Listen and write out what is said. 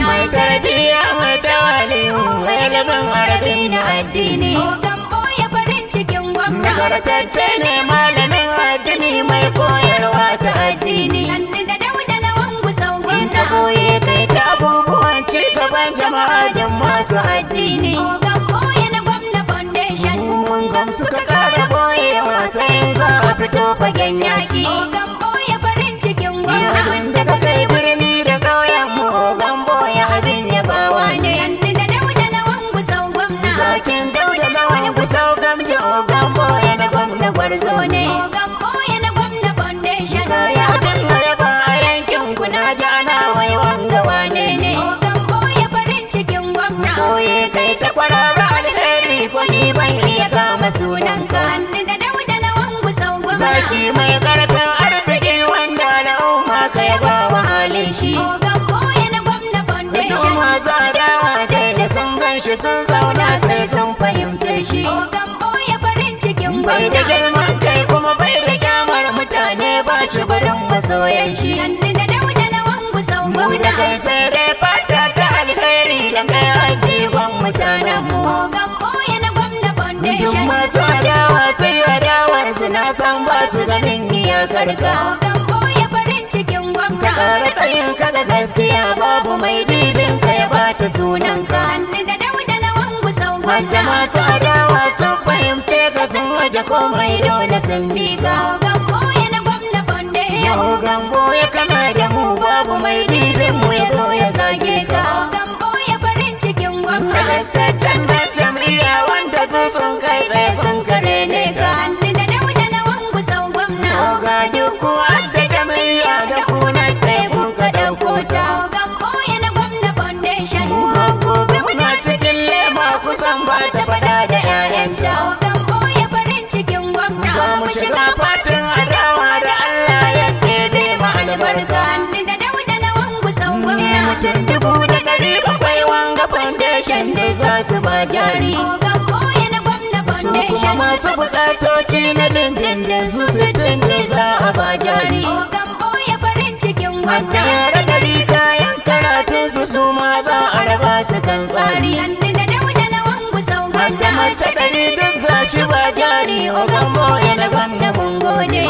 gwamna. mai tarbiyya mai tawali'u mai ilimin arabi na addini. Ogan boye farin cikin gwamna. Nagartacce ne malamin addini mai koyarwa ta addini. Sannu da Dauda Lawan Gusau In gwamna. ka boye kai ta abubuwan ci gaban jama'a don masu addini. Ogan boye na gwamna foundation. Mun gamsu ka kara boyewa sai za a fito fagen yaƙi. Ogan boye farin cikin gwamna. Abin da ka kai birni da ƙauyen mu ogan boye abin yabawa ne. Sannu da Dauda Lawan Gusau gwamna. Zakin Dauda Lawan Gusau gamji ogan boye na gwamna gwarzo ne. Ogan boye na gwamna foundation. Kaya abin ayaba a yankin ku na ji ana wai wanga wane ne. Ogan boye farin cikin gwamna. Boye kai ta kwarara alheri ko ni ban iya kama sunanka. Sannu da Dauda Lawan Gusau gwamna. Zaki mai karfin arziki wanda al'umma ka yaba wa halin shi. Ogan boye na gwamna Duk foundation. masu adawa dai da sun gan shi sun zauna sai sun fahimce shi. Ogan boye farin cikin Bai da gwamna. girman kai kuma bai da kyamar mutane ba shi barin masoyan shi. Sannu da Dauda Lawan Gusau Mu da gwamna. kai sai dai fata ta alheri da kai ajiban mutanen mu. Ogan boye na gwamna Duk foundation. masu adawa sai adawar su na san ba su ganin iyakar ka. Ogan boye farin cikin Ka gwamna. ƙara tsayin ka ga gaskiya babu mai bibin ka ya bata sunanka. Sannu da Dauda Lawan Gusau Wanda gwamna. masu adawa sun fahimce ka sun waje komai dole sun bi ka. Ogan boye na gwamna foundation. Yau gambo ya kana da mu babu mai bibin mu ya zo ya zage ka. Ogan boye farin cikin gwamna. Halastaccen da jam'iyya wanda su sun kai tsaye sun kare ne ka. Sannu da Dauda Lawan Gusau gwamna. Oga duk kuwa da jam'iyya da kuna taikun ka ɗauko ta. Ogan boye na gwamna foundation. Mu gobe muna cikin lema kusan ba ta faɗa da 'ya'yanta. Ogan boye farin cikin gwamna. Ba mu shiga fatin adawa da Allah ya ɗebe mu albarka. Sannu da Dauda Lawan Gusau Ni gwamna. mutum 700 wanga foundation da za su ba jari. Ogan boye na gwamna Su kuma foundation. masu bukatoci na dindindin su 60 da za a ba jari. Ogan boye farin cikin Wanda gwamna. yara gari kayan karatun su ma za a raba su kan tsari. Sannu da Dauda Lawan Gusau Wanda gwamna. mace ɗari duk za ci ba jari ogan boye na gwamna mun gode.